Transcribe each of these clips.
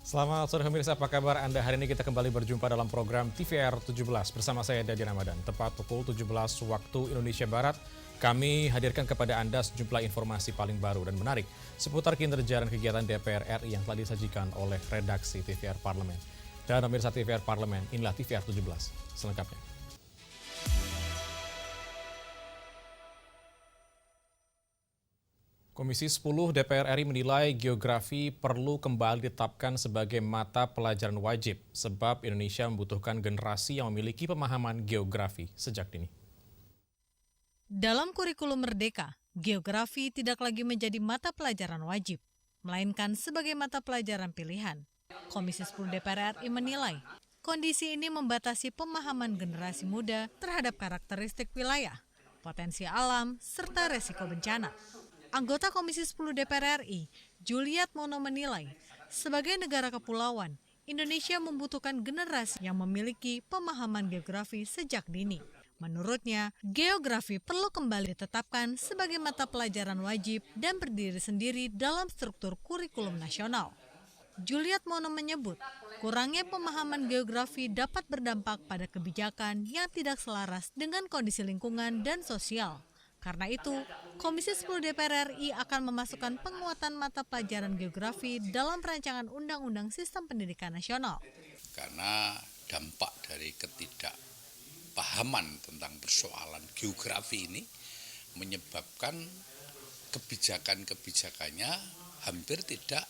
Selamat sore pemirsa, apa kabar Anda? Hari ini kita kembali berjumpa dalam program TVR 17 bersama saya Dadi Ramadan. Tepat pukul 17 waktu Indonesia Barat, kami hadirkan kepada Anda sejumlah informasi paling baru dan menarik seputar kinerja dan kegiatan DPR RI yang telah disajikan oleh redaksi TVR Parlemen. Dan pemirsa TVR Parlemen, inilah TVR 17 selengkapnya. Komisi 10 DPR RI menilai geografi perlu kembali ditetapkan sebagai mata pelajaran wajib sebab Indonesia membutuhkan generasi yang memiliki pemahaman geografi sejak dini. Dalam kurikulum Merdeka, geografi tidak lagi menjadi mata pelajaran wajib, melainkan sebagai mata pelajaran pilihan. Komisi 10 DPR RI menilai kondisi ini membatasi pemahaman generasi muda terhadap karakteristik wilayah, potensi alam, serta resiko bencana. Anggota Komisi 10 DPR RI, Juliat Mono menilai, sebagai negara kepulauan, Indonesia membutuhkan generasi yang memiliki pemahaman geografi sejak dini. Menurutnya, geografi perlu kembali ditetapkan sebagai mata pelajaran wajib dan berdiri sendiri dalam struktur kurikulum nasional. Juliat Mono menyebut, kurangnya pemahaman geografi dapat berdampak pada kebijakan yang tidak selaras dengan kondisi lingkungan dan sosial. Karena itu, Komisi 10 DPR RI akan memasukkan penguatan mata pelajaran geografi dalam rancangan Undang-Undang Sistem Pendidikan Nasional. Karena dampak dari ketidakpahaman tentang persoalan geografi ini menyebabkan kebijakan-kebijakannya hampir tidak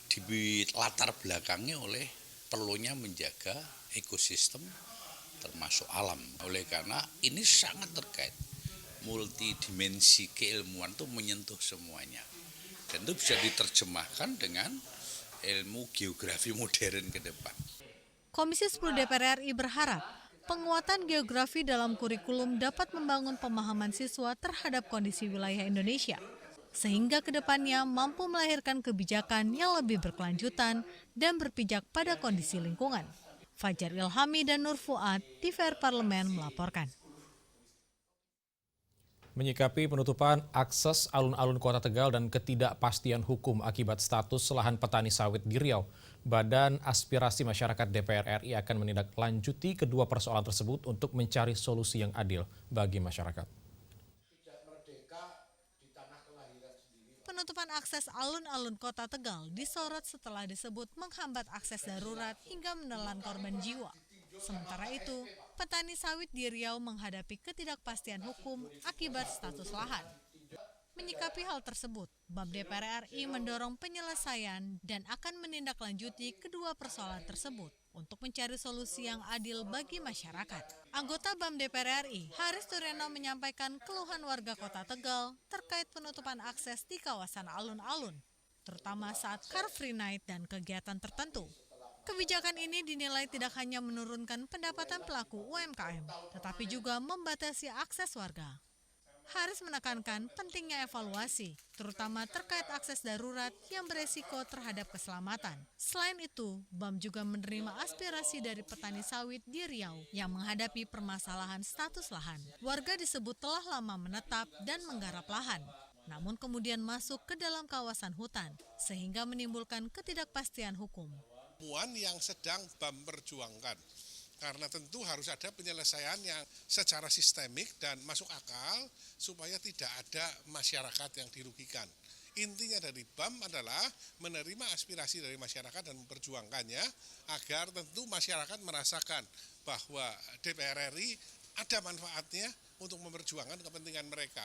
dilatar belakangi oleh perlunya menjaga ekosistem termasuk alam. Oleh karena ini sangat terkait. Multidimensi keilmuan itu menyentuh semuanya. Dan itu bisa diterjemahkan dengan ilmu geografi modern ke depan. Komisi 10 DPR RI berharap penguatan geografi dalam kurikulum dapat membangun pemahaman siswa terhadap kondisi wilayah Indonesia, sehingga kedepannya mampu melahirkan kebijakan yang lebih berkelanjutan dan berpijak pada kondisi lingkungan. Fajar Ilhami dan Nur Fuad, TVR Parlemen melaporkan. Menyikapi penutupan akses alun-alun Kota Tegal dan ketidakpastian hukum akibat status lahan petani sawit di Riau, Badan Aspirasi Masyarakat DPR RI akan menindaklanjuti kedua persoalan tersebut untuk mencari solusi yang adil bagi masyarakat. Penutupan akses alun-alun Kota Tegal disorot setelah disebut menghambat akses darurat hingga menelan korban jiwa. Sementara itu, petani sawit di Riau menghadapi ketidakpastian hukum akibat status lahan. Menyikapi hal tersebut, BAM DPR RI mendorong penyelesaian dan akan menindaklanjuti kedua persoalan tersebut untuk mencari solusi yang adil bagi masyarakat. Anggota BAM DPR RI, Haris Tureno menyampaikan keluhan warga Kota Tegal terkait penutupan akses di kawasan alun-alun, terutama saat Car Free Night dan kegiatan tertentu. Kebijakan ini dinilai tidak hanya menurunkan pendapatan pelaku UMKM, tetapi juga membatasi akses warga. Haris menekankan pentingnya evaluasi, terutama terkait akses darurat yang beresiko terhadap keselamatan. Selain itu, BAM juga menerima aspirasi dari petani sawit di Riau yang menghadapi permasalahan status lahan. Warga disebut telah lama menetap dan menggarap lahan, namun kemudian masuk ke dalam kawasan hutan, sehingga menimbulkan ketidakpastian hukum. Yang sedang BAM perjuangkan, karena tentu harus ada penyelesaian yang secara sistemik dan masuk akal supaya tidak ada masyarakat yang dirugikan. Intinya dari BAM adalah menerima aspirasi dari masyarakat dan memperjuangkannya agar tentu masyarakat merasakan bahwa DPR RI ada manfaatnya untuk memperjuangkan kepentingan mereka.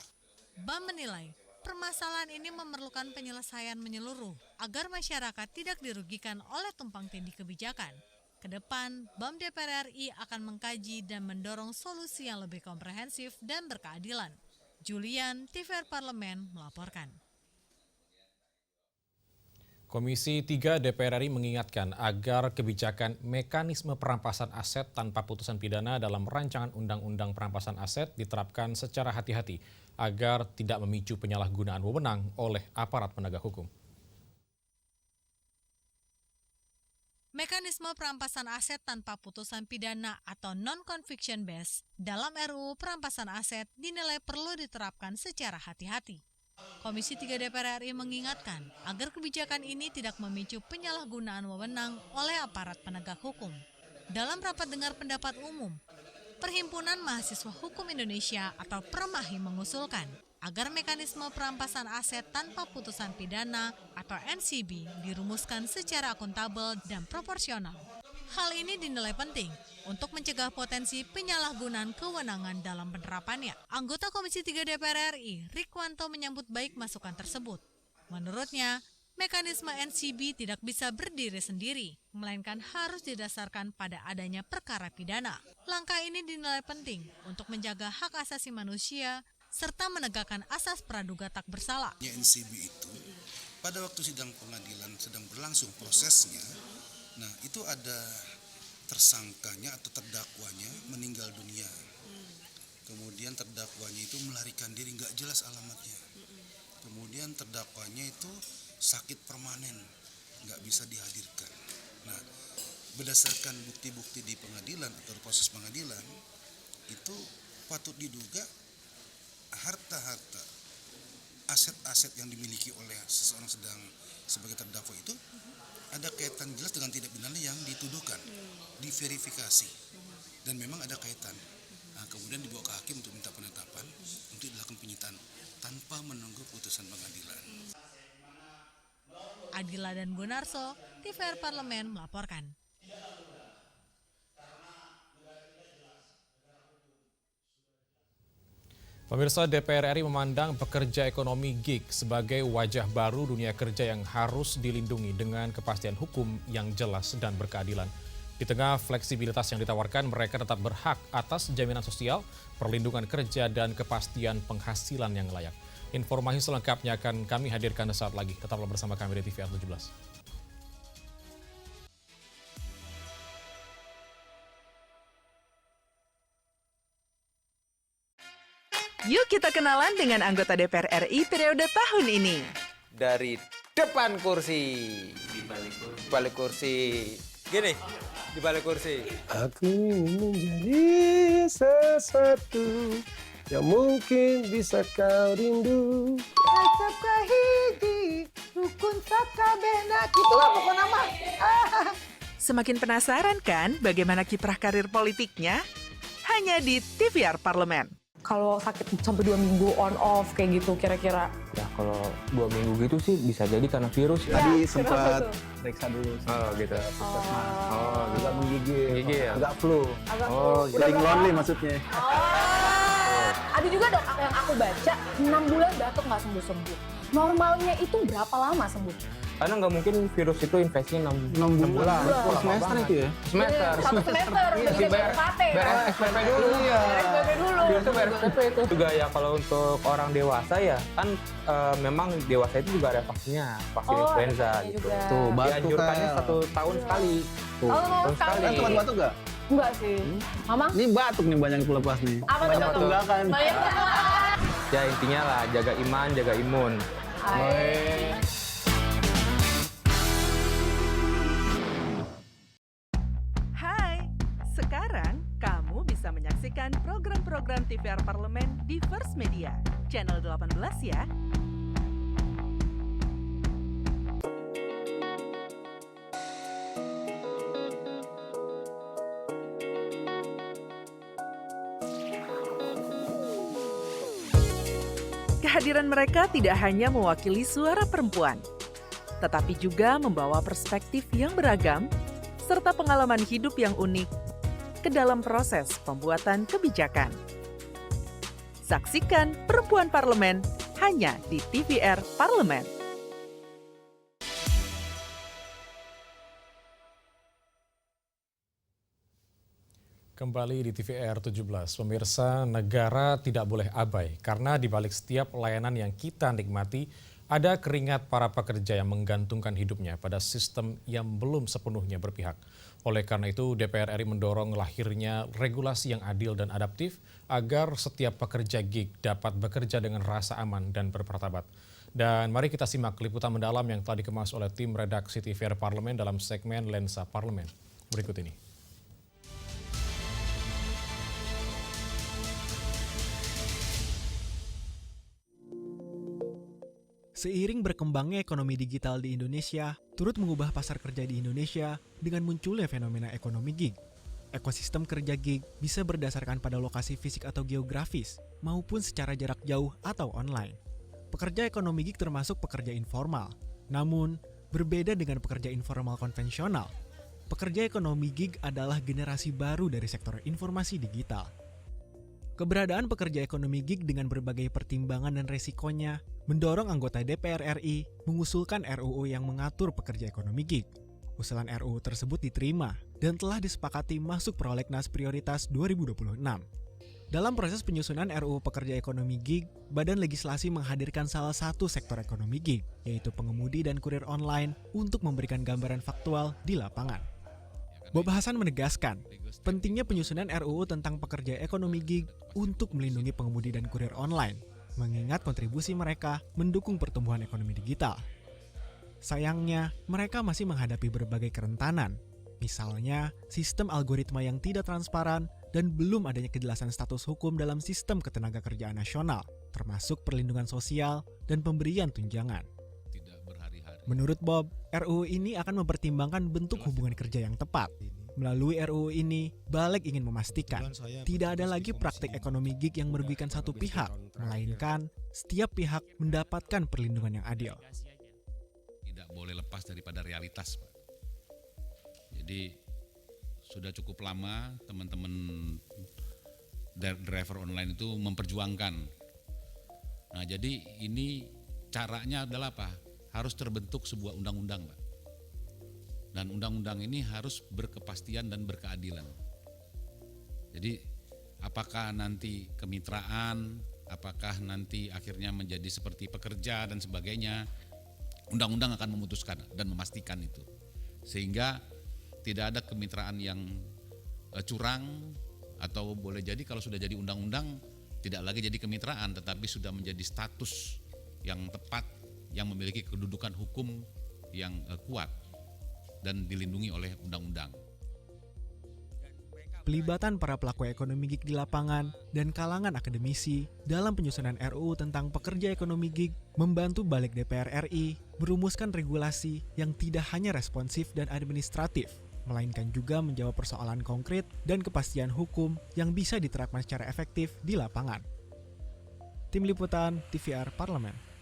BAM menilai permasalahan ini memerlukan penyelesaian menyeluruh agar masyarakat tidak dirugikan oleh tumpang tindih kebijakan. Kedepan, BAM DPR RI akan mengkaji dan mendorong solusi yang lebih komprehensif dan berkeadilan. Julian, TVR Parlemen melaporkan. Komisi 3 DPR RI mengingatkan agar kebijakan mekanisme perampasan aset tanpa putusan pidana dalam rancangan Undang-Undang Perampasan Aset diterapkan secara hati-hati agar tidak memicu penyalahgunaan wewenang oleh aparat penegak hukum. Mekanisme perampasan aset tanpa putusan pidana atau non-conviction based dalam RUU Perampasan Aset dinilai perlu diterapkan secara hati-hati. Komisi 3 DPR RI mengingatkan agar kebijakan ini tidak memicu penyalahgunaan wewenang oleh aparat penegak hukum. Dalam rapat dengar pendapat umum, Perhimpunan Mahasiswa Hukum Indonesia atau Permahi mengusulkan agar mekanisme perampasan aset tanpa putusan pidana atau NCB dirumuskan secara akuntabel dan proporsional. Hal ini dinilai penting untuk mencegah potensi penyalahgunaan kewenangan dalam penerapannya. Anggota Komisi 3 DPR RI, Rikwanto, menyambut baik masukan tersebut. Menurutnya, mekanisme NCB tidak bisa berdiri sendiri, melainkan harus didasarkan pada adanya perkara pidana. Langkah ini dinilai penting untuk menjaga hak asasi manusia serta menegakkan asas praduga tak bersalah. NCB itu pada waktu sidang pengadilan sedang berlangsung prosesnya, nah itu ada tersangkanya atau terdakwanya meninggal dunia. Kemudian terdakwanya itu melarikan diri, nggak jelas alamatnya. Kemudian terdakwanya itu sakit permanen, nggak bisa dihadirkan. Nah, berdasarkan bukti-bukti di pengadilan atau proses pengadilan, itu patut diduga harta-harta, aset-aset yang dimiliki oleh seseorang sedang sebagai terdakwa itu ada kaitan jelas dengan tindak pidana yang dituduhkan, diverifikasi, dan memang ada kaitan. Nah, kemudian dibawa ke hakim untuk minta penetapan, untuk dilakukan penyitaan tanpa menunggu putusan pengadilan. Adila dan Gunarso, TVR Parlemen melaporkan. Pemirsa, DPR RI memandang pekerja ekonomi gig sebagai wajah baru dunia kerja yang harus dilindungi dengan kepastian hukum yang jelas dan berkeadilan. Di tengah fleksibilitas yang ditawarkan, mereka tetap berhak atas jaminan sosial, perlindungan kerja, dan kepastian penghasilan yang layak. Informasi selengkapnya akan kami hadirkan sesaat lagi. Tetaplah bersama kami di TVR 17. Yuk kita kenalan dengan anggota DPR RI periode tahun ini. Dari depan kursi. Di balik kursi. Gini, di balik kursi. Aku ingin menjadi sesuatu yang mungkin bisa kau rindu. Acap kahiji, rukun sakabena, gitulah pokok nama. Semakin penasaran kan bagaimana kiprah karir politiknya? Hanya di TVR Parlemen. Kalau sakit sampai 2 minggu on off kayak gitu kira-kira. Ya kalau 2 minggu gitu sih bisa jadi karena virus. Tadi sempat periksa dulu. Oh gitu. Oh, agak menggigil. Ya? Agak flu. Oh, Sering lonely maksudnya. Ada juga dok yang aku baca 6 bulan batuk nggak sembuh-sembuh. Normalnya itu berapa lama sembuh? Karena nggak mungkin virus itu infeksinya 6 bulan. Semester itu ya? Semester. 1 semester, udah bisa bayar UKT. Bayar SPP dulu. Bayar SPP dulu. Virus itu bayar SPP itu. Juga ya kalau untuk orang dewasa ya kan memang dewasa itu juga ada vaksinnya. Vaksin influenza gitu. Tuh, batuk dianjurkannya kan. 1 tahun sekali. Oh, sekali. Kan batuk nggak? Enggak sih. Mama? Ini batuk nih banyak yang lepas nih. Apa tuh? Banyak tunggakan. Ya intinya lah jaga iman, jaga imun. Hai, sekarang kamu bisa menyaksikan program-program TVR Parlemen di First Media, channel 18 ya. Kehadiran mereka tidak hanya mewakili suara perempuan, tetapi juga membawa perspektif yang beragam serta pengalaman hidup yang unik ke dalam proses pembuatan kebijakan. Saksikan Perempuan Parlemen hanya di TVR Parlemen. Kembali di TVR 17, pemirsa, negara tidak boleh abai karena di balik setiap layanan yang kita nikmati ada keringat para pekerja yang menggantungkan hidupnya pada sistem yang belum sepenuhnya berpihak. Oleh karena itu, DPR RI mendorong lahirnya regulasi yang adil dan adaptif agar setiap pekerja gig dapat bekerja dengan rasa aman dan bermartabat. Dan mari kita simak liputan mendalam yang telah dikemas oleh tim redaksi TVR Parlemen dalam segmen Lensa Parlemen berikut ini. Seiring berkembangnya ekonomi digital di Indonesia, turut mengubah pasar kerja di Indonesia dengan munculnya fenomena ekonomi gig. Ekosistem kerja gig bisa berdasarkan pada lokasi fisik atau geografis, maupun secara jarak jauh atau online. Pekerja ekonomi gig termasuk pekerja informal, namun berbeda dengan pekerja informal konvensional. Pekerja ekonomi gig adalah generasi baru dari sektor informasi digital. Keberadaan pekerja ekonomi gig dengan berbagai pertimbangan dan resikonya mendorong anggota DPR RI mengusulkan RUU yang mengatur pekerja ekonomi gig. Usulan RUU tersebut diterima dan telah disepakati masuk prolegnas prioritas 2026. Dalam proses penyusunan RUU pekerja ekonomi gig, Badan Legislasi menghadirkan salah satu sektor ekonomi gig, yaitu pengemudi dan kurir online untuk memberikan gambaran faktual di lapangan. Bob Hasan menegaskan, pentingnya penyusunan RUU tentang pekerja ekonomi gig untuk melindungi pengemudi dan kurir online, mengingat kontribusi mereka mendukung pertumbuhan ekonomi digital. Sayangnya, mereka masih menghadapi berbagai kerentanan, misalnya sistem algoritma yang tidak transparan dan belum adanya kejelasan status hukum dalam sistem ketenagakerjaan nasional, termasuk perlindungan sosial dan pemberian tunjangan. Menurut Bob, RUU ini akan mempertimbangkan bentuk hubungan kerja yang tepat. Melalui RUU ini, Balik ingin memastikan tidak ada lagi praktik ekonomi gig yang merugikan satu pihak, melainkan setiap pihak mendapatkan perlindungan yang adil. Tidak boleh lepas daripada realitas, Pak. Jadi sudah cukup lama teman-teman driver online itu memperjuangkan. Nah, jadi ini caranya adalah apa? Harus terbentuk sebuah undang-undang, Pak. Dan undang-undang ini harus berkepastian dan berkeadilan. Jadi apakah nanti kemitraan, apakah nanti akhirnya menjadi seperti pekerja dan sebagainya, undang-undang akan memutuskan dan memastikan itu. Sehingga tidak ada kemitraan yang curang, atau boleh jadi kalau sudah jadi undang-undang tidak lagi jadi kemitraan tetapi sudah menjadi status yang tepat, yang memiliki kedudukan hukum yang kuat dan dilindungi oleh undang-undang. Pelibatan para pelaku ekonomi gig di lapangan dan kalangan akademisi dalam penyusunan RUU tentang pekerja ekonomi gig membantu Balik DPR RI merumuskan regulasi yang tidak hanya responsif dan administratif, melainkan juga menjawab persoalan konkret dan kepastian hukum yang bisa diterapkan secara efektif di lapangan. Tim Liputan TVR Parlemen.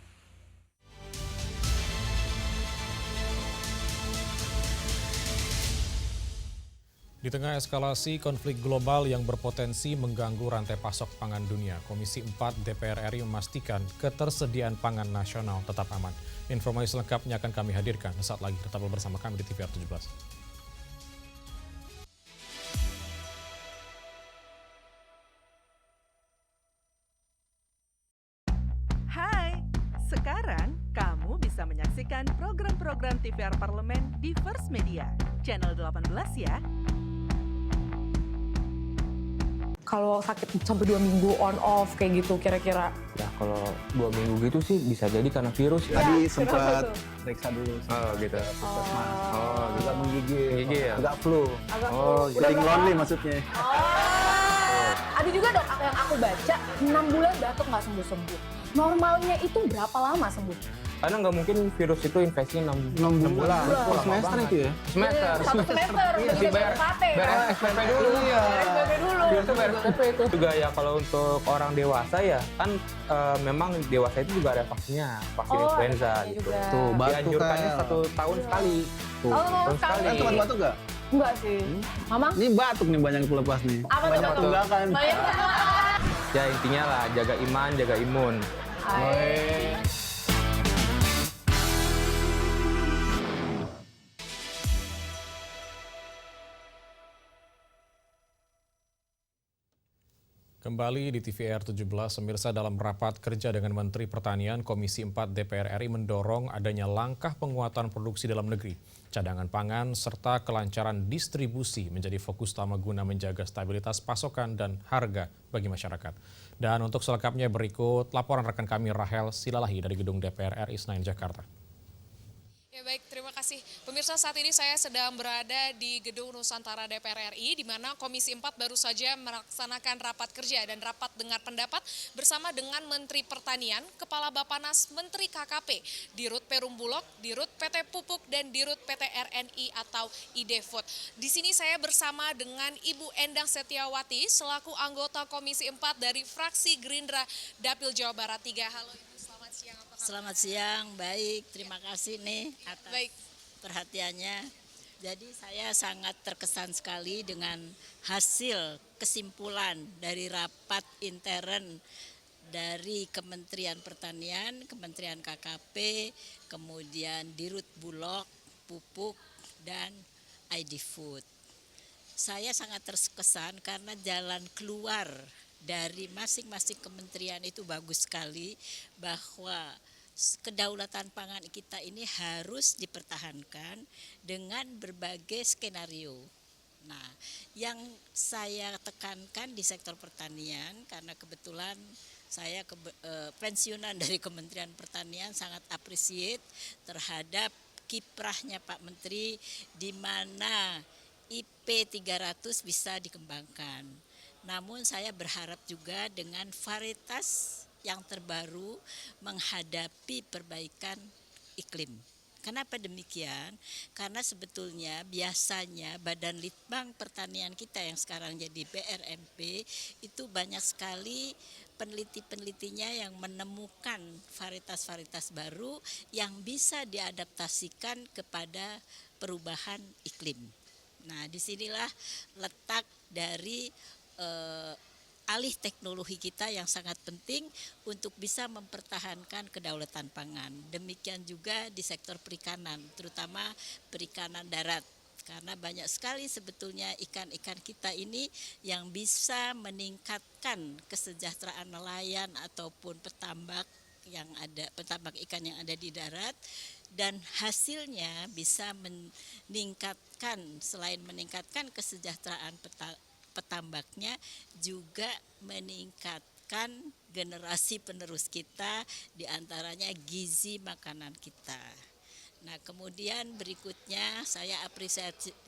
Di tengah eskalasi konflik global yang berpotensi mengganggu rantai pasok pangan dunia, Komisi 4 DPR RI memastikan ketersediaan pangan nasional tetap aman. Informasi selengkapnya akan kami hadirkan sesaat lagi. Tetaplah bersama kami di TVR 17. Hai, sekarang kamu bisa menyaksikan program-program TVR Parlemen di First Media, channel 18 ya. Kalau sakit sampai 2 minggu on off kayak gitu kira-kira? Ya kalau 2 minggu gitu sih bisa jadi karena virus. Ya, Tadi sempat periksa dulu. Oh gitu. Oh, juga menggigil. Gigil ya? Agak flu. Oh, Sering lonely maksudnya. Ada juga dok yang aku baca 6 bulan batuk nggak sembuh-sembuh. Normalnya itu berapa lama sembuh? Karena nggak mungkin virus itu infeksinya 6 bulan. Oh, semester itu ya? Semester. Satu semester udah bisa bayar SPP dulu. Bayar SPP dulu. Biasa bayar SPP itu. Juga ya kalau untuk orang dewasa ya kan memang dewasa itu juga ada vaksinnya, vaksin influenza gitu. Tuh, batuk Dianjurkannya kayak. 1 tahun sekali. Oh, sekali. Kan tempat batuk nggak? Enggak sih. Mama? Ini batuk nih banyak yang lepas nih. Apa tuh? Banyak tunggakan. Ya intinya lah jaga iman, jaga imun. Kembali di TVR 17, pemirsa, dalam rapat kerja dengan Menteri Pertanian, Komisi 4 DPR RI mendorong adanya langkah penguatan produksi dalam negeri, cadangan pangan, serta kelancaran distribusi menjadi fokus utama guna menjaga stabilitas pasokan dan harga bagi masyarakat. Dan untuk selengkapnya berikut laporan rekan kami Rahel Silalahi dari Gedung DPR RI Senayan, Jakarta. Ya baik, terima kasih kasih. Pemirsa, saat ini saya sedang berada di Gedung Nusantara DPR RI, di mana Komisi 4 baru saja melaksanakan rapat kerja dan rapat dengar pendapat bersama dengan Menteri Pertanian, Kepala Bappenas, Menteri KKP, Dirut Perum Bulog, Dirut PT Pupuk, dan Dirut PT RNI atau IDFood. Di sini saya bersama dengan Ibu Endang Setiawati, selaku anggota Komisi 4 dari fraksi Gerindra Dapil Jawa Barat 3. Halo Ibu, selamat siang. Apa kabar? Selamat siang, baik. Terima kasih nih atas perhatiannya. Jadi saya sangat terkesan sekali dengan hasil kesimpulan dari rapat intern dari Kementerian Pertanian, Kementerian KKP, kemudian Dirut Bulog, Pupuk, dan IDFood. Saya sangat terkesan karena jalan keluar dari masing-masing kementerian itu bagus sekali, bahwa kedaulatan pangan kita ini harus dipertahankan dengan berbagai skenario. Nah, yang saya tekankan di sektor pertanian, karena kebetulan saya pensiunan dari Kementerian Pertanian, sangat appreciate terhadap kiprahnya Pak Menteri, di mana IP 300 bisa dikembangkan. Namun saya berharap juga dengan varietas yang terbaru menghadapi perbaikan iklim. Kenapa demikian? Karena sebetulnya biasanya Badan Litbang Pertanian kita yang sekarang jadi BRMP itu banyak sekali peneliti-penelitinya yang menemukan varietas-varietas baru yang bisa diadaptasikan kepada perubahan iklim. Nah, disinilah letak dari alih teknologi kita yang sangat penting untuk bisa mempertahankan kedaulatan pangan. Demikian juga di sektor perikanan, terutama perikanan darat. Karena banyak sekali sebetulnya ikan-ikan kita ini yang bisa meningkatkan kesejahteraan nelayan ataupun petambak ikan yang ada di darat, dan hasilnya bisa meningkatkan, selain meningkatkan kesejahteraan petambaknya, juga meningkatkan generasi penerus kita, diantaranya gizi makanan kita. Nah, kemudian berikutnya saya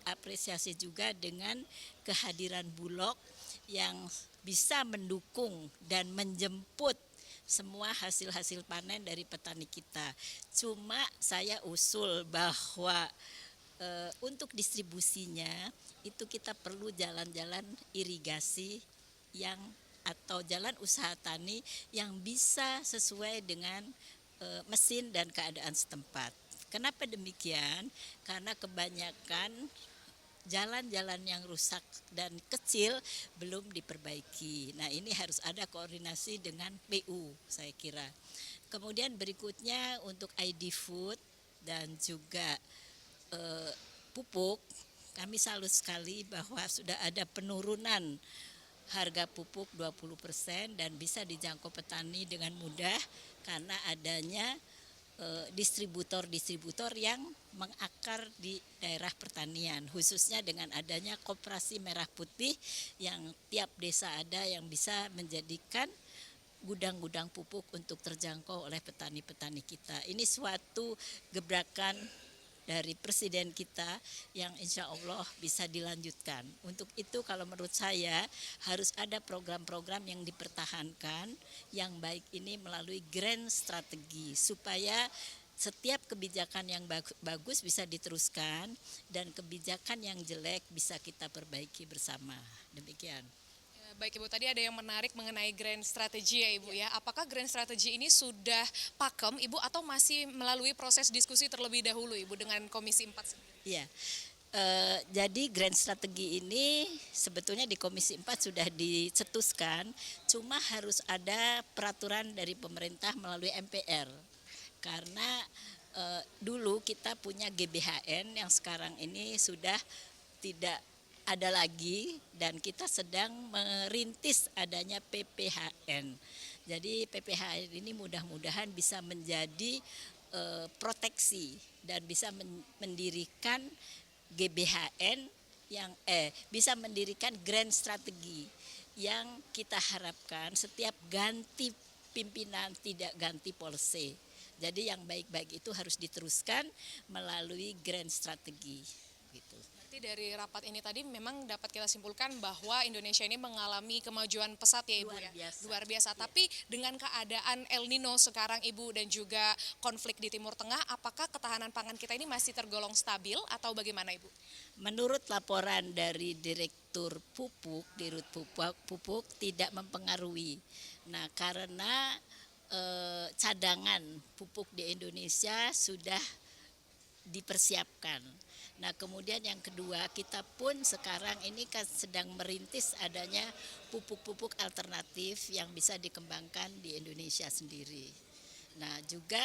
apresiasi juga dengan kehadiran Bulog yang bisa mendukung dan menjemput semua hasil-hasil panen dari petani kita. Cuma saya usul bahwa untuk distribusinya itu kita perlu jalan-jalan irigasi atau jalan usaha tani yang bisa sesuai dengan mesin dan keadaan setempat. Kenapa demikian? Karena kebanyakan jalan-jalan yang rusak dan kecil belum diperbaiki. Nah, ini harus ada koordinasi dengan PU, saya kira. Kemudian berikutnya untuk IDFood dan juga pupuk, kami salut sekali bahwa sudah ada penurunan harga pupuk 20% dan bisa dijangkau petani dengan mudah karena adanya distributor-distributor yang mengakar di daerah pertanian, khususnya dengan adanya Koperasi Merah Putih yang tiap desa ada, yang bisa menjadikan gudang-gudang pupuk untuk terjangkau oleh petani-petani kita. Ini suatu gebrakan dari Presiden kita yang insya Allah bisa dilanjutkan. Untuk itu kalau menurut saya harus ada program-program yang dipertahankan yang baik ini melalui grand strategi, supaya setiap kebijakan yang bagus bisa diteruskan dan kebijakan yang jelek bisa kita perbaiki bersama. Demikian. Baik Ibu, tadi ada yang menarik mengenai grand strategi ya Ibu ya. Apakah grand strategi ini sudah pakem Ibu atau masih melalui proses diskusi terlebih dahulu Ibu dengan Komisi 4 sendiri? Iya, jadi grand strategi ini sebetulnya di Komisi 4 sudah dicetuskan, cuma harus ada peraturan dari pemerintah melalui MPR. Karena dulu kita punya GBHN yang sekarang ini sudah tidak ada lagi, dan kita sedang merintis adanya PPHN. Jadi PPHN ini mudah-mudahan bisa menjadi proteksi dan bisa mendirikan GBHN yang bisa mendirikan grand strategi yang kita harapkan setiap ganti pimpinan tidak ganti policy. Jadi yang baik-baik itu harus diteruskan melalui grand strategi gitu. Berarti dari rapat ini tadi memang dapat kita simpulkan bahwa Indonesia ini mengalami kemajuan pesat ya Ibu ya. Luar biasa. Tapi dengan keadaan El Nino sekarang Ibu dan juga konflik di Timur Tengah, apakah ketahanan pangan kita ini masih tergolong stabil atau bagaimana Ibu? Menurut laporan dari Direktur Pupuk, Dirut Pupuk tidak mempengaruhi. Nah, karena cadangan pupuk di Indonesia sudah dipersiapkan. Nah, kemudian yang kedua, kita pun sekarang ini kan sedang merintis adanya pupuk-pupuk alternatif yang bisa dikembangkan di Indonesia sendiri. Nah, juga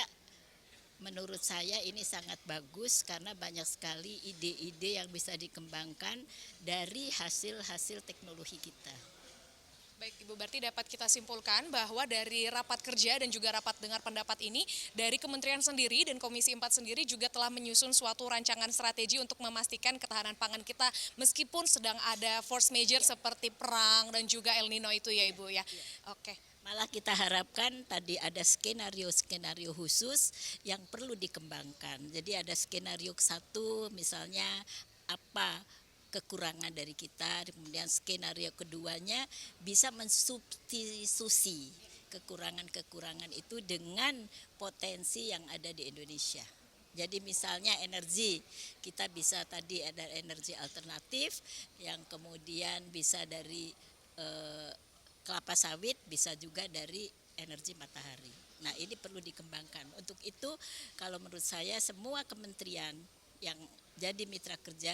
menurut saya ini sangat bagus karena banyak sekali ide-ide yang bisa dikembangkan dari hasil-hasil teknologi kita. Baik Ibu, berarti dapat kita simpulkan bahwa dari rapat kerja dan juga rapat dengar pendapat ini, dari Kementerian sendiri dan Komisi 4 sendiri juga telah menyusun suatu rancangan strategi untuk memastikan ketahanan pangan kita meskipun sedang ada force major seperti perang dan juga El Nino itu ya Ibu ya. Oke. Malah kita harapkan tadi ada skenario-skenario khusus yang perlu dikembangkan. Jadi ada skenario satu misalnya apa kekurangan dari kita, kemudian skenario keduanya bisa mensubstitusi kekurangan-kekurangan itu dengan potensi yang ada di Indonesia. Jadi misalnya energi, kita bisa tadi ada energi alternatif yang kemudian bisa dari kelapa sawit, bisa juga dari energi matahari. Nah, ini perlu dikembangkan. Untuk itu kalau menurut saya semua kementerian yang jadi mitra kerja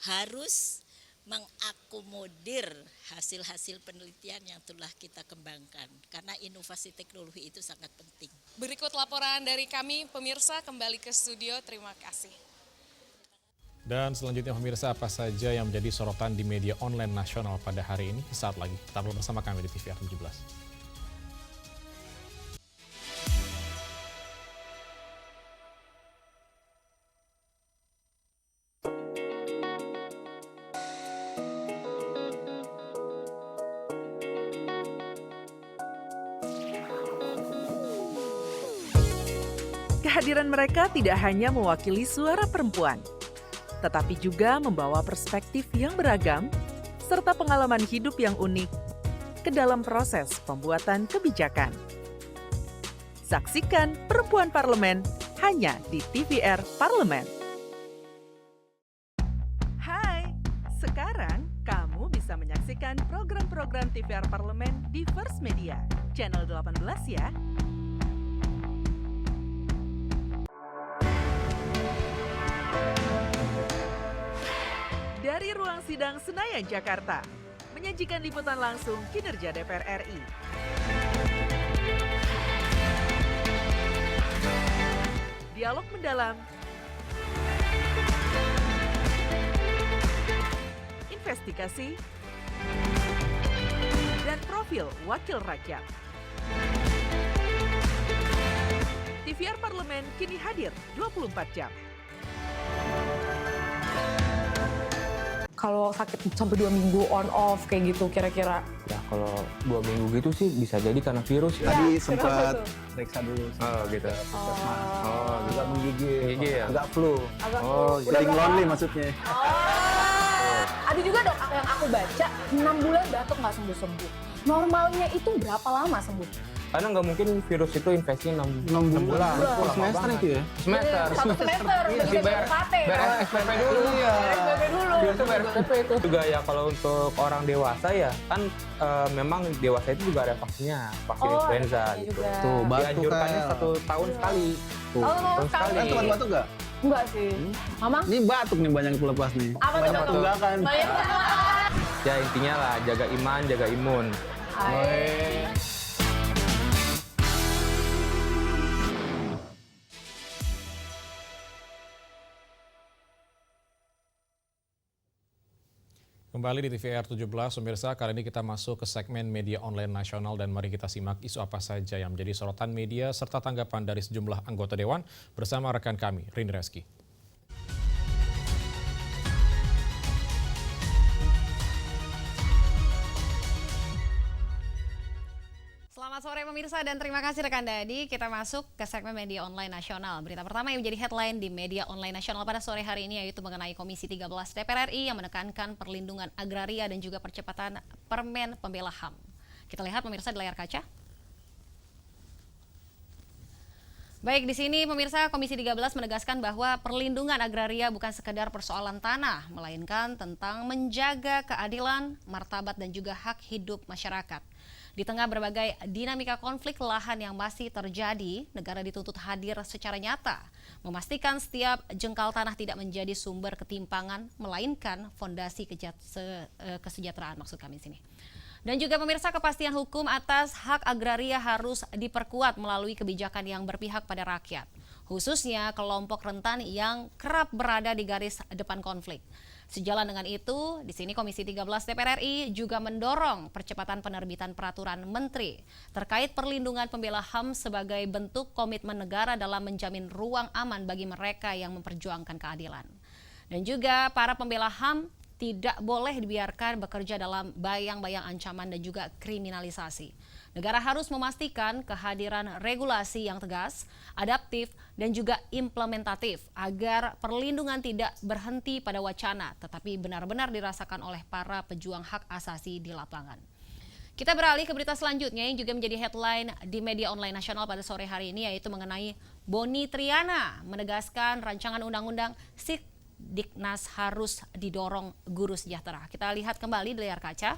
harus mengakomodir hasil-hasil penelitian yang telah kita kembangkan karena inovasi teknologi itu sangat penting. Berikut laporan dari kami pemirsa, kembali ke studio, terima kasih. Dan selanjutnya pemirsa, apa saja yang menjadi sorotan di media online nasional pada hari ini? Saat lagi, tetaplah bersama kami di TVR 17. Kehadiran mereka tidak hanya mewakili suara perempuan, tetapi juga membawa perspektif yang beragam serta pengalaman hidup yang unik ke dalam proses pembuatan kebijakan. Saksikan Perempuan Parlemen hanya di TVR Parlemen. Hai, sekarang kamu bisa menyaksikan program-program TVR Parlemen di First Media, channel 18 ya. Dari ruang sidang Senayan, Jakarta, menyajikan liputan langsung kinerja DPR RI. Dialog mendalam, investigasi, dan profil wakil rakyat. TVR Parlemen kini hadir 24 jam. Kalau sakit sampai 2 minggu on off kayak gitu kira-kira? Ya kalau 2 minggu gitu sih bisa jadi karena virus. Tadi sempat periksa dulu. Oh gitu. Oh, agak menggigil. Ya? Agak flu. Oh, feeling lonely maksudnya. Ada juga dok yang aku baca 6 bulan batuk nggak sembuh-sembuh. Normalnya itu berapa lama sembuh? Karena nggak mungkin virus itu infeksi 6 bulan. Semester itu ya? Semester. Satu semester udah bisa bayar UKT. Bayar SPP dulu. Iya. SPP dulu. Virus itu bayar SPP itu. Juga ya kalau untuk orang dewasa ya kan memang dewasa itu juga ada vaksinnya, vaksin influenza gitu. Tuh, batuk dianjurkannya kan. 1 tahun sekali. Tahun sekali. Kan teman batuk nggak? Enggak sih. Mama? Ini batuk nih banyak pelepas nih. Apa banyak tuh? tunggakan. Ya intinya lah jaga iman, jaga imun. Kembali di TVR 17, pemirsa, kali ini kita masuk ke segmen media online nasional dan mari kita simak isu apa saja yang menjadi sorotan media serta tanggapan dari sejumlah anggota Dewan bersama rekan kami, Rini Reski. Selamat sore pemirsa dan terima kasih rekan Dadi. Kita masuk ke segmen media online nasional. Berita pertama yang menjadi headline di media online nasional pada sore hari ini yaitu mengenai Komisi 13 DPR RI yang menekankan perlindungan agraria dan juga percepatan Permen Pembela HAM. Kita lihat pemirsa di layar kaca. Baik, di sini pemirsa Komisi 13 menegaskan bahwa perlindungan agraria bukan sekedar persoalan tanah, melainkan tentang menjaga keadilan, martabat dan juga hak hidup masyarakat. Di tengah berbagai dinamika konflik lahan yang masih terjadi, negara dituntut hadir secara nyata, memastikan setiap jengkal tanah tidak menjadi sumber ketimpangan, melainkan fondasi kesejahteraan maksud kami sini. Dan juga pemirsa kepastian hukum atas hak agraria harus diperkuat melalui kebijakan yang berpihak pada rakyat, khususnya kelompok rentan yang kerap berada di garis depan konflik. Sejalan dengan itu, di sini Komisi 13 DPR RI juga mendorong percepatan penerbitan peraturan menteri terkait perlindungan pembela HAM sebagai bentuk komitmen negara dalam menjamin ruang aman bagi mereka yang memperjuangkan keadilan. Dan juga para pembela HAM tidak boleh dibiarkan bekerja dalam bayang-bayang ancaman dan juga kriminalisasi. Negara harus memastikan kehadiran regulasi yang tegas, adaptif, dan juga implementatif agar perlindungan tidak berhenti pada wacana, tetapi benar-benar dirasakan oleh para pejuang hak asasi di lapangan. Kita beralih ke berita selanjutnya yang juga menjadi headline di media online nasional pada sore hari ini, yaitu mengenai Boni Triana menegaskan rancangan undang-undang Diknas harus didorong guru sejahtera. Kita lihat kembali di layar kaca.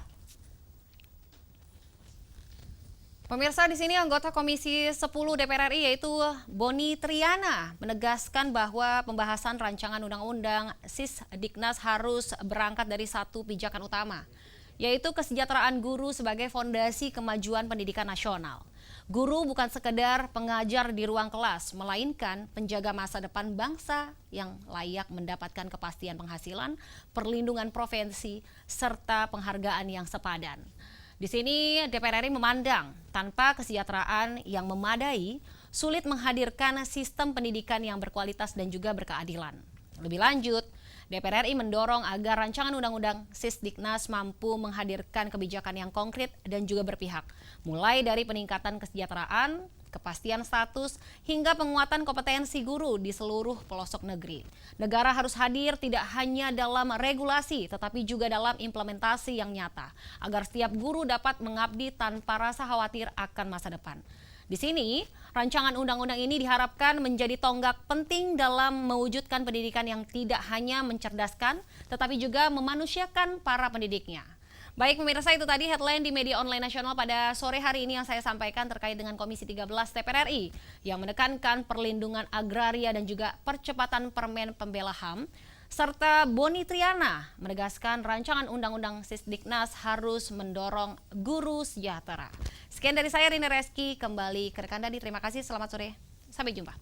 Pemirsa, di sini anggota Komisi 10 DPR RI yaitu Boni Triana menegaskan bahwa pembahasan rancangan undang-undang Diknas harus berangkat dari satu pijakan utama, yaitu kesejahteraan guru sebagai fondasi kemajuan pendidikan nasional. Guru bukan sekedar pengajar di ruang kelas, melainkan penjaga masa depan bangsa yang layak mendapatkan kepastian penghasilan, perlindungan profesi, serta penghargaan yang sepadan. Di sini DPR RI memandang tanpa kesejahteraan yang memadai, sulit menghadirkan sistem pendidikan yang berkualitas dan juga berkeadilan. Lebih lanjut, DPR RI mendorong agar rancangan undang-undang Diknas mampu menghadirkan kebijakan yang konkret dan juga berpihak, mulai dari peningkatan kesejahteraan, kepastian status, hingga penguatan kompetensi guru di seluruh pelosok negeri. Negara harus hadir tidak hanya dalam regulasi, tetapi juga dalam implementasi yang nyata, agar setiap guru dapat mengabdi tanpa rasa khawatir akan masa depan. Di sini, rancangan undang-undang ini diharapkan menjadi tonggak penting dalam mewujudkan pendidikan yang tidak hanya mencerdaskan, tetapi juga memanusiakan para pendidiknya. Baik pemirsa, itu tadi headline di media online nasional pada sore hari ini yang saya sampaikan terkait dengan Komisi 13 DPR RI yang menekankan perlindungan agraria dan juga percepatan Permen Pembela HAM, serta Boni Triana menegaskan rancangan undang-undang Diknas harus mendorong guru sejahtera. Sekian dari saya, Rina Reski, kembali ke rekan Dadi. Terima kasih, selamat sore, sampai jumpa.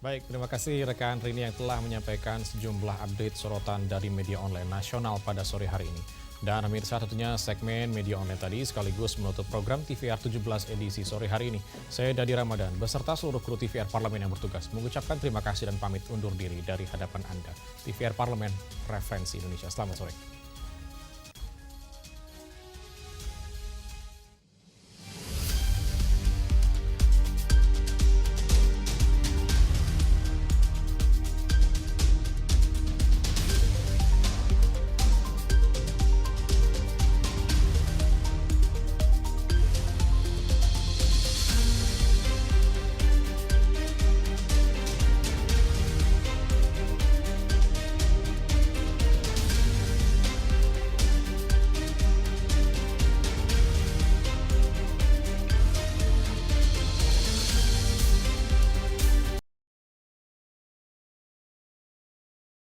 Baik, terima kasih rekan Rini yang telah menyampaikan sejumlah update sorotan dari media online nasional pada sore hari ini. Dan pemirsa, tentunya segmen media online tadi sekaligus menutup program TVR 17 edisi sore hari ini. Saya Dadi Ramadan beserta seluruh kru TVR Parlemen yang bertugas mengucapkan terima kasih dan pamit undur diri dari hadapan Anda. TVR Parlemen, referensi Indonesia. Selamat sore.